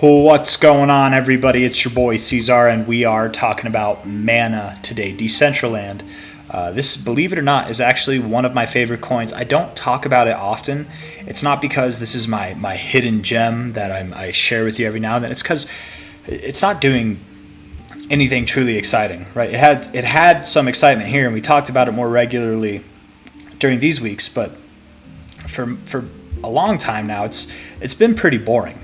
What's going on, everybody? It's your boy C-Zar, and we are talking about Mana today, Decentraland. This, believe it or not, is actually one of my favorite coins. I don't talk about it often. It's not because this is my hidden gem that I share with you every now and then. It's because it's not doing anything truly exciting, right? It had some excitement here, and we talked about it more regularly during these weeks, but for a long time now, it's been pretty boring.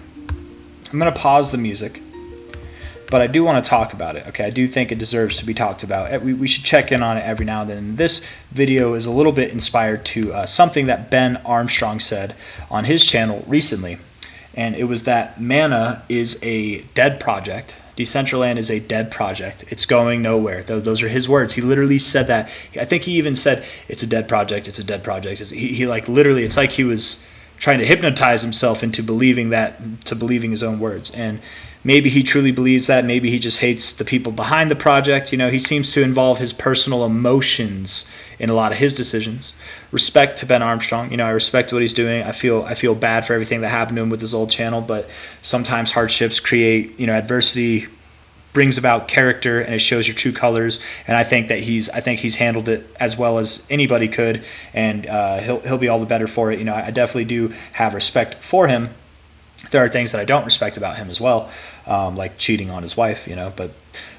I'm going to pause the music, but I do want to talk about it. Okay, I do think it deserves to be talked about. We should check in on it every now and then. This video is a little bit inspired to something that Ben Armstrong said on his channel recently, and it was that Mana is a dead project. Decentraland is a dead project. It's going nowhere. Those are his words. He literally said that. I think he even said, it's a dead project, it's a dead project. He like literally, it's like he was trying to hypnotize himself into believing his own words. And maybe he truly believes that. Maybe he just hates the people behind the project. You know, he seems to involve his personal emotions in a lot of his decisions. Respect to Ben Armstrong. You know, I respect what he's doing. I feel bad for everything that happened to him with his old channel, but sometimes hardships create, you know, adversity brings about character, and it shows your true colors. And I think he's handled it as well as anybody could, and he'll be all the better for it. You know, I definitely do have respect for him. There are things that I don't respect about him as well, like cheating on his wife. You know, but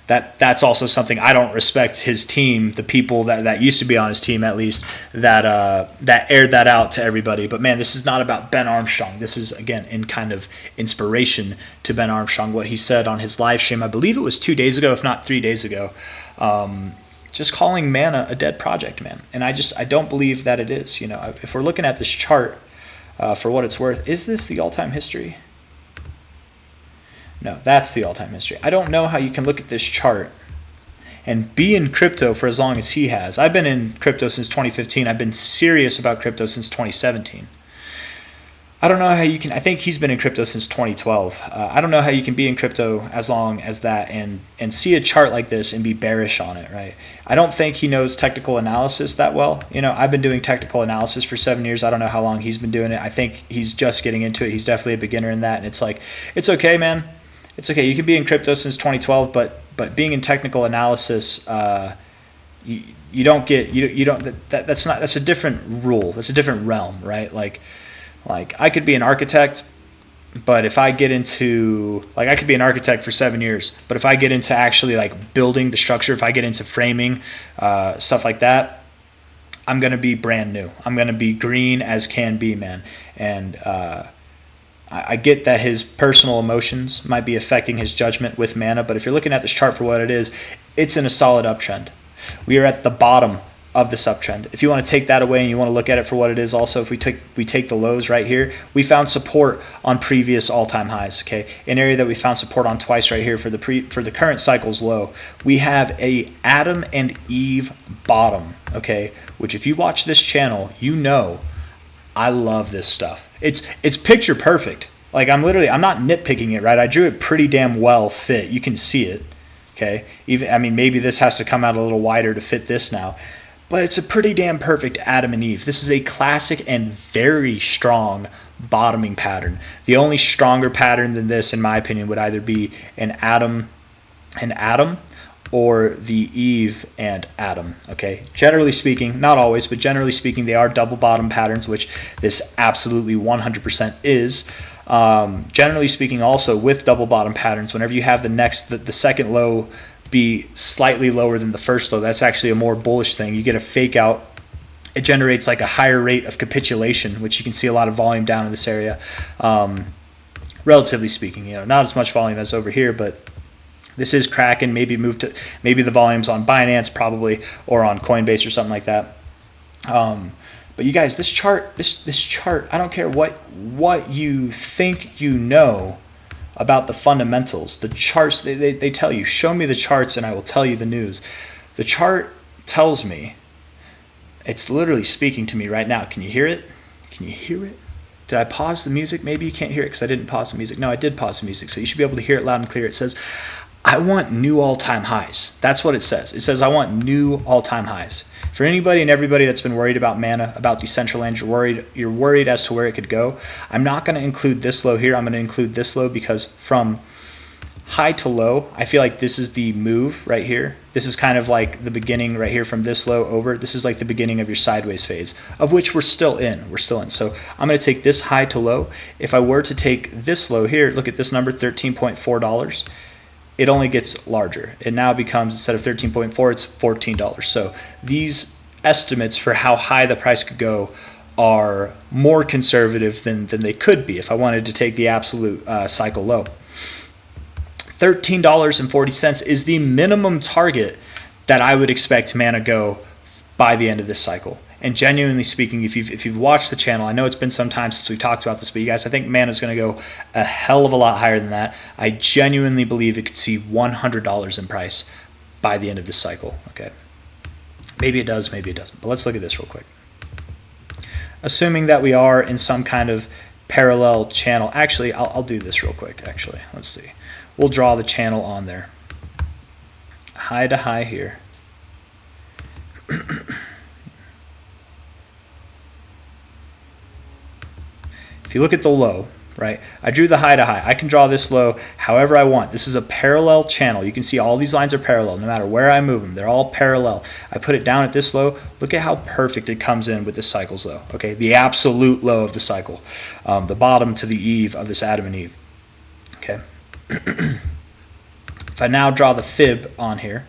that's also something I don't respect. His team, the people that used to be on his team, at least, that aired that out to everybody. But man, this is not about Ben Armstrong. This is, again, in kind of inspiration to Ben Armstrong, what he said on his live stream. I believe it was 2 days ago, if not 3 days ago. Just calling Mana a dead project, man. And I don't believe that it is. You know, if we're looking at this chart for what it's worth, is this the all-time history? No, that's the all-time history. I don't know how you can look at this chart and be in crypto for as long as he has. I've been in crypto since 2015. I've been serious about crypto since 2017. I don't know how you can. I think he's been in crypto since 2012. I don't know how you can be in crypto as long as that and see a chart like this and be bearish on it, right? I don't think he knows technical analysis that well. You know, I've been doing technical analysis for 7 years. I don't know how long he's been doing it. I think he's just getting into it. He's definitely a beginner in that, and it's like, it's okay, man. It's okay. You can be in crypto since 2012, but being in technical analysis, you don't get that's a different rule. That's a different realm, right? Like I could be an architect, but if I get into, like, I could be an architect for 7 years, but if I get into actually like building the structure, if I get into framing, stuff like that, I'm gonna be brand new. I'm gonna be green as can be, man. And I get that his personal emotions might be affecting his judgment with Mana, but if you're looking at this chart for what it is, it's in a solid uptrend. We are at the bottom of this uptrend. If you want to take that away and you want to look at it for what it is, also, if we take the lows right here, we found support on previous all-time highs. Okay, an area that we found support on twice right here for the current cycle's low. We have a Adam and Eve bottom. Okay, which if you watch this channel, you know I love this stuff. It's picture perfect. Like, I'm not nitpicking it, right? I drew it pretty damn well fit. You can see it. Okay, even, I mean, maybe this has to come out a little wider to fit this now, but it's a pretty damn perfect Adam and Eve. This is a classic and very strong bottoming pattern. The only stronger pattern than this, in my opinion, would either be an Adam or the Eve and Adam. Okay, generally speaking, not always, but generally speaking, they are double bottom patterns, which this absolutely 100% is. Generally speaking, also with double bottom patterns, whenever you have the second low be slightly lower than the first low, that's actually a more bullish thing. You get a fake out. It generates like a higher rate of capitulation, which you can see a lot of volume down in this area. Relatively speaking, you know, not as much volume as over here, but this is cracking. Maybe the volume's on Binance probably, or on Coinbase or something like that. But you guys, this chart, I don't care what you think you know about the fundamentals. The charts, they tell you, show me the charts and I will tell you the news. The chart tells me, it's literally speaking to me right now. Can you hear it? Can you hear it? Did I pause the music? Maybe you can't hear it because I didn't pause the music. No, I did pause the music, so you should be able to hear it loud and clear. It says, I want new all-time highs. That's what it says. It says I want new all-time highs. For anybody and everybody that's been worried about mana, about Decentraland, you're worried as to where it could go. I'm not going to include this low here. I'm going to include this low because from high to low, I feel like this is the move right here. This is kind of like the beginning right here from this low over. This is like the beginning of your sideways phase, of which we're still in. We're still in. So I'm going to take this high to low. If I were to take this low here, look at this number, $13.4. It only gets larger. It now becomes, instead of 13.4, it's $14. So these estimates for how high the price could go are more conservative than they could be if I wanted to take the absolute cycle low. $13.40 is the minimum target that I would expect mana go by the end of this cycle. And genuinely speaking, if you've watched the channel, I know it's been some time since we've talked about this, but you guys, I think mana is going to go a hell of a lot higher than that. I genuinely believe it could see $100 in price by the end of this cycle. Okay, maybe it does, maybe it doesn't. But let's look at this real quick. Assuming that we are in some kind of parallel channel. Actually, I'll do this real quick. Actually, let's see. We'll draw the channel on there. High to high here. If you look at the low, right, I drew the high to high. I can draw this low however I want. This is a parallel channel. You can see all these lines are parallel no matter where I move them. They're all parallel. I put it down at this low. Look at how perfect it comes in with this cycle's low. Okay, the absolute low of the cycle. The bottom to the eve of this Adam and Eve. Okay. If I now draw the fib on here.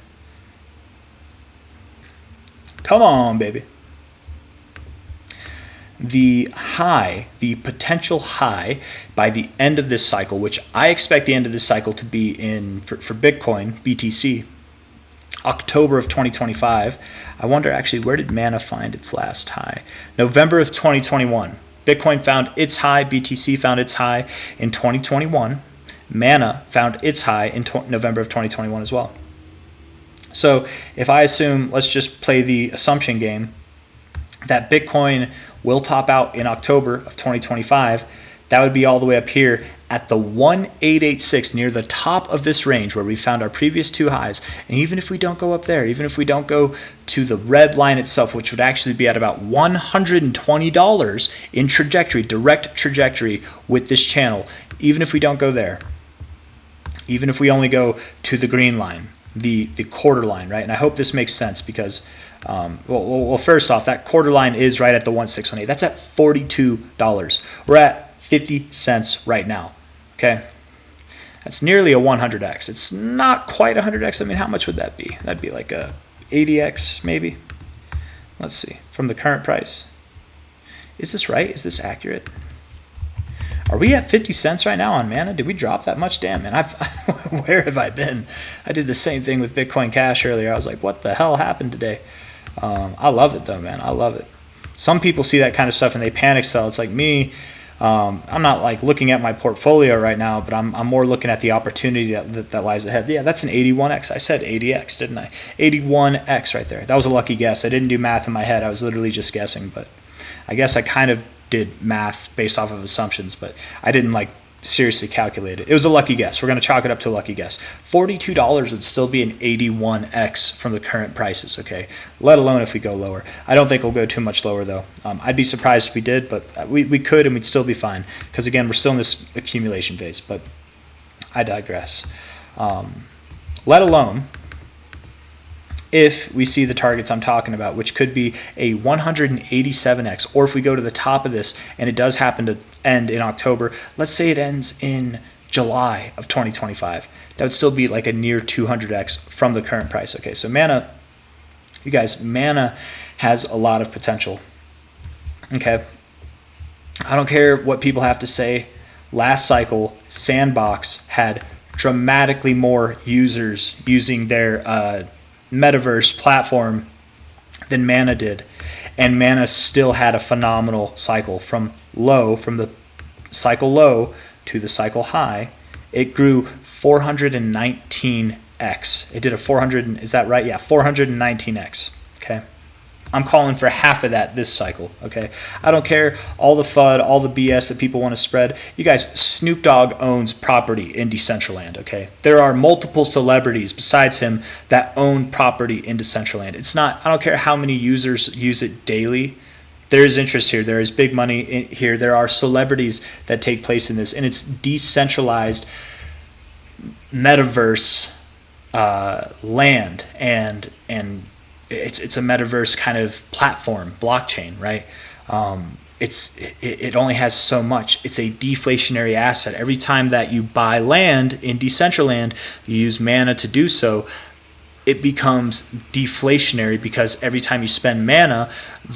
Come on, baby. The high, the potential high by the end of this cycle, which I expect the end of this cycle to be in, for Bitcoin, BTC, October of 2025. I wonder actually, where did mana find its last high? November of 2021. Bitcoin found its high, BTC found its high in 2021. Mana found its high in November of 2021 as well. So if I assume, let's just play the assumption game, that Bitcoin will top out in October of 2025, that would be all the way up here at the 1886, near the top of this range where we found our previous two highs. And even if we don't go up there, even if we don't go to the red line itself, which would actually be at about $120 in trajectory, direct trajectory with this channel, even if we don't go there, even if we only go to the green line, the quarter line, right? And I hope this makes sense because, well, first off, that quarter line is right at the 1618. That's at $42. We're at 50 cents right now, okay? That's nearly a 100x. It's not quite 100x. I mean, how much would that be? That'd be like a 80x maybe. Let's see, from the current price. Is this right? Is this accurate? Are we at 50 cents right now on mana? Did we drop that much? Damn, man. Where have I been? I did the same thing with Bitcoin Cash earlier. I was like, what the hell happened today? I love it, though, man. I love it. Some people see that kind of stuff and they panic sell. It's like me. I'm not like looking at my portfolio right now, but I'm more looking at the opportunity that lies ahead. Yeah, that's an 81x. I said 80x, didn't I? 81x right there. That was a lucky guess. I didn't do math in my head. I was literally just guessing, but I guess I kind of did math based off of assumptions, but I didn't like seriously calculate it. It was a lucky guess. We're going to chalk it up to a lucky guess. $42 would still be an 81x from the current prices, okay? Let alone if we go lower. I don't think we'll go too much lower, though. I'd be surprised if we did, but we could and we'd still be fine because, again, we're still in this accumulation phase, but I digress. Let alone if we see the targets I'm talking about, which could be a 187x, or if we go to the top of this and it does happen to end in October, let's say it ends in July of 2025, that would still be like a near 200x from the current price. Okay, so mana, you guys, mana has a lot of potential. Okay, I don't care what people have to say. Last cycle, Sandbox had dramatically more users using their Metaverse platform than Mana did, and Mana still had a phenomenal cycle from the cycle low to the cycle high. It grew 419x. It did a 400, is that right? Yeah, 419x. Okay, I'm calling for half of that this cycle, okay? I don't care all the FUD, all the BS that people want to spread. You guys, Snoop Dogg owns property in Decentraland, okay? There are multiple celebrities besides him that own property in Decentraland. It's not, I don't care how many users use it daily. There is interest here. There is big money here. There are celebrities that take place in this, and it's decentralized metaverse land, and it's a metaverse kind of platform, blockchain, right? It only has so much. It's a deflationary asset. Every time that you buy land in Decentraland, you use mana to do so, it becomes deflationary, because every time you spend mana,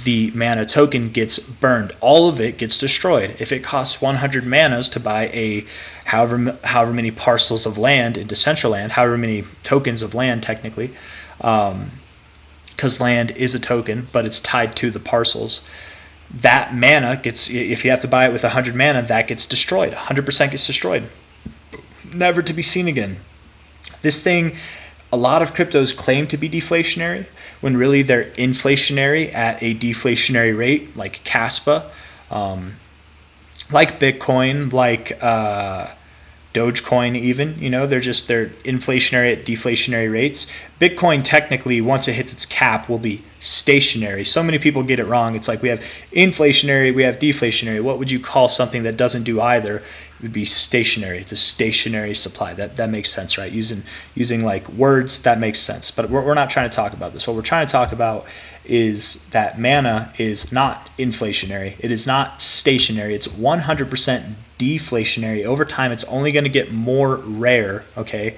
the mana token gets burned. All of it gets destroyed. If it costs 100 manas to buy a however many parcels of land in Decentraland, however many tokens of land technically, because land is a token, but it's tied to the parcels, that mana gets, if you have to buy it with 100 mana, that gets destroyed. 100% gets destroyed. Never to be seen again. This thing, a lot of cryptos claim to be deflationary when really they're inflationary at a deflationary rate, like Caspa, like Bitcoin, like Dogecoin even, they're inflationary at deflationary rates. Bitcoin technically, once it hits its cap, will be stationary. So many people get it wrong. It's like we have inflationary, we have deflationary. What would you call something that doesn't do either? It would be stationary. It's a stationary supply. That makes sense, right? Using like words, that makes sense. But we're not trying to talk about this. What we're trying to talk about is that mana is not inflationary. It is not stationary. It's 100% deflationary. Over time, it's only going to get more rare, okay?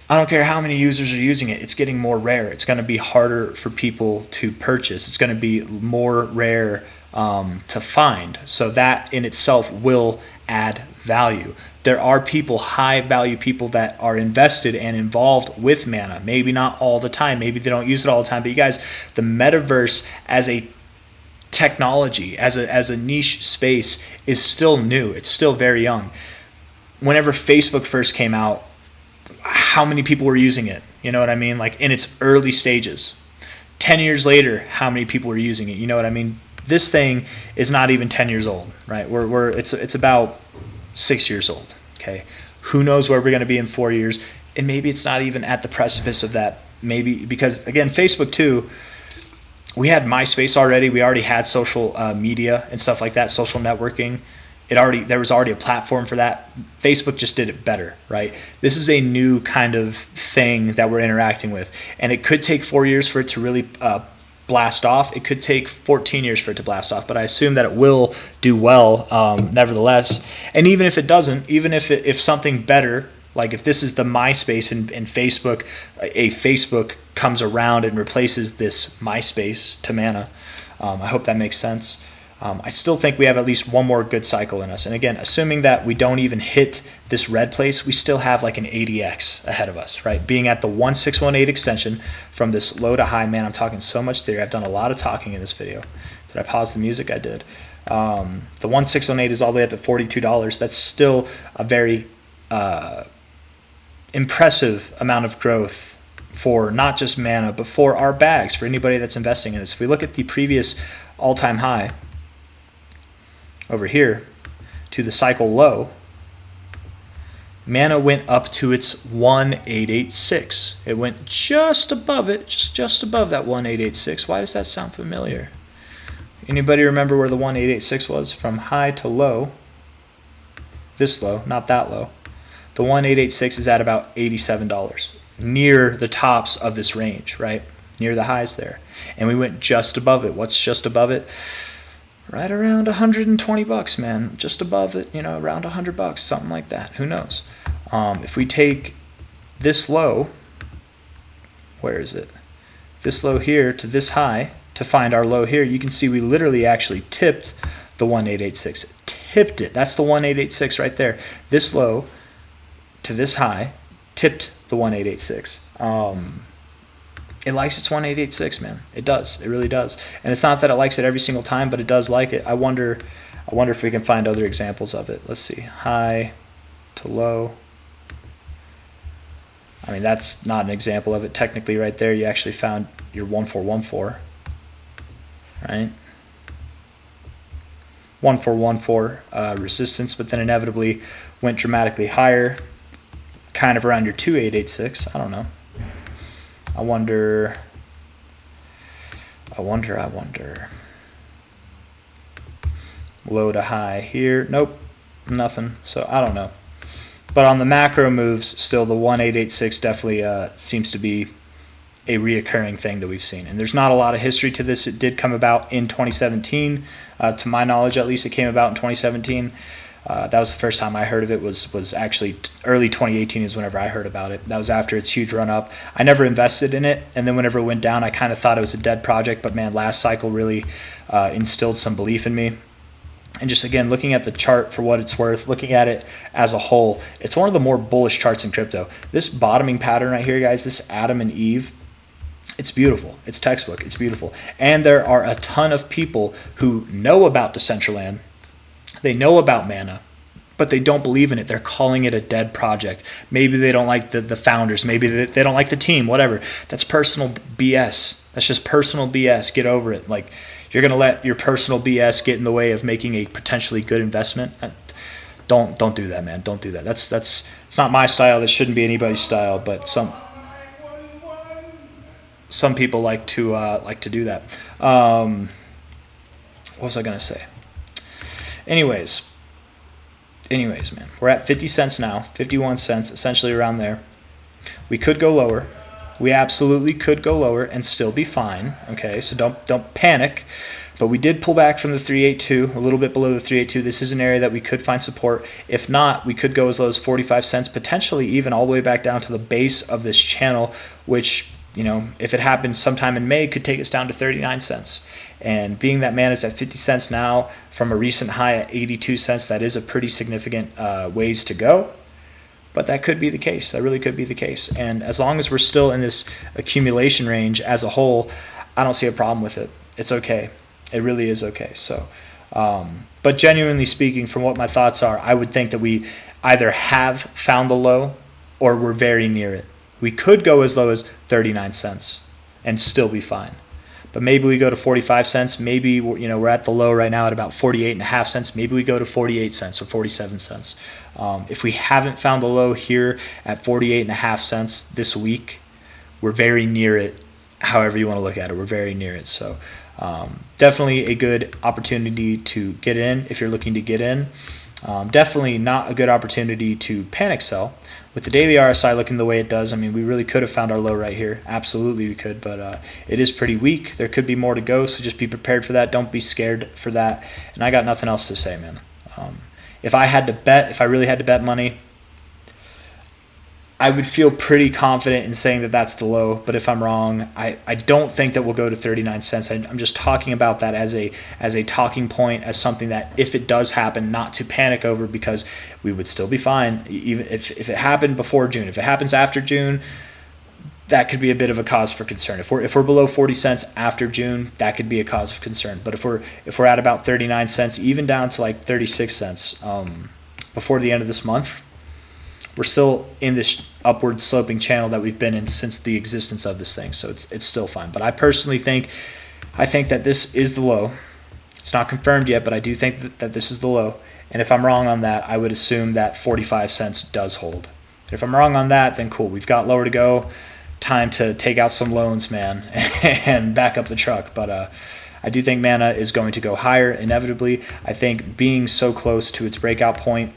I don't care how many users are using it. It's getting more rare. It's going to be harder for people to purchase. It's going to be more rare to find. So that in itself will add value. There are people, high value people, that are invested and involved with mana. Maybe not all the time. Maybe they don't use it all the time. But you guys, the metaverse as a technology, as a niche space, is still new. It's still very young. Whenever Facebook first came out, how many people were using it? You know what I mean? Like in its early stages. 10 years later, how many people were using it? You know what I mean? This thing is not even 10 years old, right? It's about 6 years old, okay? Who knows where we're going to be in 4 years? And maybe it's not even at the precipice of that. Maybe because, again, Facebook too, we had MySpace already. We already had social media and stuff like that, social networking. There was already a platform for that. Facebook just did it better, right? This is a new kind of thing that we're interacting with, and it could take 4 years for it to really blast off. It could take 14 years for it to blast off, but I assume that it will do well nevertheless. And even if it doesn't, even if something better, like if this is the MySpace and Facebook, a Facebook comes around and replaces this MySpace to mana, I hope that makes sense. I still think we have at least one more good cycle in us. And again, assuming that we don't even hit this red place, we still have like an 80x ahead of us, right? Being at the 1618 extension from this low to high, man, I'm talking so much theory. I've done a lot of talking in this video. Did I pause the music? I did. The 1618 is all the way up at $42. That's still a very impressive amount of growth for not just mana, but for our bags, for anybody that's investing in this. If we look at the previous all-time high, over here to the cycle low, mana went up to its 1886. It went just above it, just above that 1886. Why does that sound familiar? Anybody remember where the 1886 was? From high to low, this low, not that low. The 1886 is at about $87, near the tops of this range, right? Near the highs there. And we went just above it. What's just above it? Right around $120, man. Just above it, around $100, something like that. Who knows? If we take this low, where is it? This low here to this high to find our low here, you can see we literally actually tipped the 1886. Tipped it. That's the 1886 right there. This low to this high tipped the 1886. It likes its 1886, man. It does. It really does. And it's not that it likes it every single time, but it does like it. I wonder if we can find other examples of it. Let's see. High to low. I mean, that's not an example of it technically right there. You actually found your 1414. right? 1414 resistance, but then inevitably went dramatically higher, kind of around your 2886. I don't know. I wonder. Low to high here. Nope, nothing. So I don't know. But on the macro moves, still the 1886 definitely seems to be a reoccurring thing that we've seen. And there's not a lot of history to this. It did come about in 2017. To my knowledge, at least, it came about in 2017. That was the first time I heard of it. Was actually early 2018 is whenever I heard about it. That was after its huge run up. I never invested in it, and then whenever it went down, I kind of thought it was a dead project. But man, last cycle really instilled some belief in me. And just again, looking at the chart for what it's worth, looking at it as a whole, it's one of the more bullish charts in crypto. This bottoming pattern right here, guys, this Adam and Eve, it's beautiful. It's textbook. It's beautiful. And there are a ton of people who know about Decentraland. They know about Mana, but they don't believe in it. They're calling it a dead project. Maybe they don't like the founders. Maybe they don't like the team, whatever. That's personal BS. That's just personal BS. Get over it. Like, you're going to let your personal BS get in the way of making a potentially good investment? Don't do that, man. Don't do that. That's it's not my style. That shouldn't be anybody's style, but some people like to do that. What was I going to say? Anyways, man, we're at 50 cents now, 51 cents, essentially around there. We could go lower. We absolutely could go lower and still be fine. Okay, so don't panic. But we did pull back from the 382, a little bit below the 382. This is an area that we could find support. If not, we could go as low as 45 cents, potentially even all the way back down to the base of this channel, which, you know, if it happened sometime in May, could take us down to 39 cents. And being that man is at 50 cents now from a recent high at 82 cents, that is a pretty significant ways to go. But that could be the case. That really could be the case. And as long as we're still in this accumulation range as a whole, I don't see a problem with it. It's okay. It really is okay. So, but genuinely speaking, from what my thoughts are, I would think that we either have found the low or we're very near it. We could go as low as 39 cents and still be fine. But maybe we go to 45 cents. Maybe we're at the low right now at about 48.5 cents. Maybe we go to 48 cents or 47 cents. If we haven't found the low here at 48.5 cents this week, we're very near it. However you want to look at it, we're very near it. So definitely a good opportunity to get in if you're looking to get in. Definitely not a good opportunity to panic sell. With the daily RSI looking the way it does, I mean, we really could have found our low right here. Absolutely we could, but it is pretty weak. There could be more to go, so just be prepared for that. Don't be scared for that. And I got nothing else to say, man. If I really had to bet money, I would feel pretty confident in saying that that's the low, but if I'm wrong, I don't think that we'll go to 39 cents. I'm just talking about that as a talking point, as something that if it does happen, not to panic over, because we would still be fine. Even if it happened before June. If it happens after June, that could be a bit of a cause for concern. If we're below 40 cents after June, that could be a cause of concern. But if we're at about 39 cents, even down to like 36 cents before the end of this month, we're still in this upward sloping channel that we've been in since the existence of this thing, so it's still fine. But I personally think that this is the low. It's not confirmed yet, but I do think that this is the low. And if I'm wrong on that, I would assume that 45 cents does hold. And if I'm wrong on that, then cool. We've got lower to go. Time to take out some loans, man, and back up the truck. But I do think Mana is going to go higher inevitably. I think being so close to its breakout point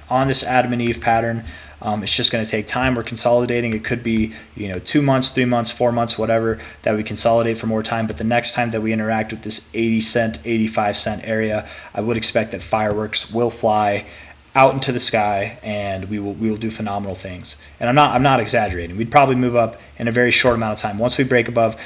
on this Adam and Eve pattern, it's just going to take time. We're consolidating. It could be 2 months, 3 months, 4 months, whatever, that we consolidate for more time. But the next time that we interact with this 80 cent, 85 cent area, I would expect that fireworks will fly out into the sky, and we will do phenomenal things. And I'm not exaggerating. We'd probably move up in a very short amount of time. Once we break above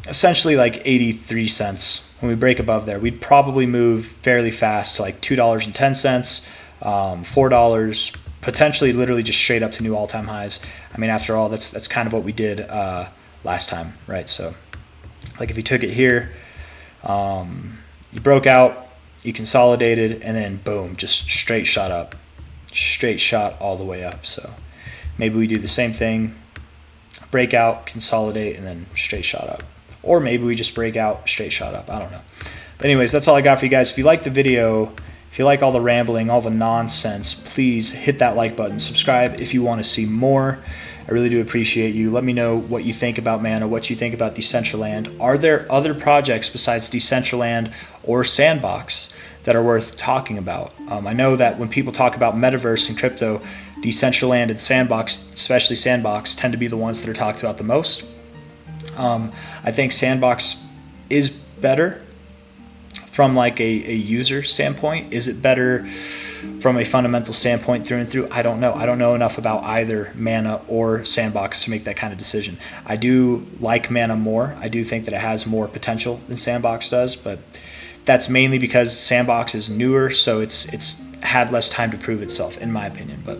essentially like 83 cents, when we break above there, we'd probably move fairly fast to like $2.10, $4, potentially literally just straight up to new all-time highs. I mean, after all, that's kind of what we did last time, right? So like if you took it here, you broke out, you consolidated, and then boom, just straight shot up, straight shot all the way up. So maybe we do the same thing, break out, consolidate, and then straight shot up. or maybe we just break out straight shot up. I don't know. But anyways, that's all I got for you guys. If you like the video, if you like all the rambling, all the nonsense, please hit that like button. Subscribe if you want to see more. I really do appreciate you. Let me know what you think about Mana, what you think about Decentraland. Are there other projects besides Decentraland or Sandbox that are worth talking about? I know that when people talk about Metaverse and crypto, Decentraland and Sandbox, especially Sandbox, tend to be the ones that are talked about the most. I think Sandbox is better from like a user standpoint. Is it better from a fundamental standpoint through and through? I don't know. I don't know enough about either Mana or Sandbox to make that kind of decision. I do like Mana more. I do think that it has more potential than Sandbox does, but that's mainly because Sandbox is newer, so it's had less time to prove itself, in my opinion. But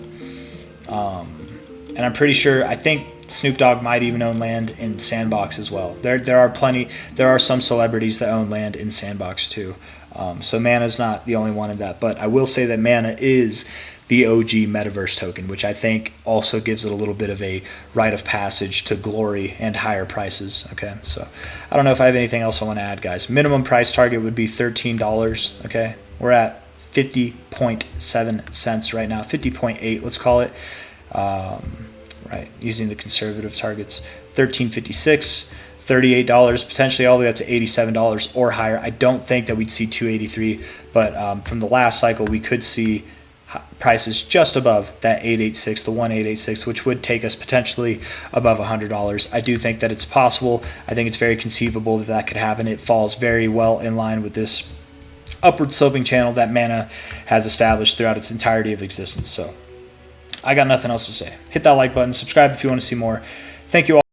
and I'm pretty sure, I think Snoop Dogg might even own land in Sandbox as well. There are some celebrities that own land in Sandbox too. So Mana's not the only one in that, but I will say that Mana is the OG Metaverse token, which I think also gives it a little bit of a rite of passage to glory and higher prices. Okay, so I don't know if I have anything else I want to add, guys. Minimum price target would be $13. Okay, we're at 50.7 cents right now, 50.8, let's call it. Right, using the conservative targets, $13.56, $38, potentially all the way up to $87 or higher. I don't think that we'd see $283, but from the last cycle, we could see prices just above that 886, the 1886, which would take us potentially above $100. I do think that it's possible. I think it's very conceivable that that could happen. It falls very well in line with this upward sloping channel that Mana has established throughout its entirety of existence. So I got nothing else to say. Hit that like button, subscribe if you want to see more. Thank you all.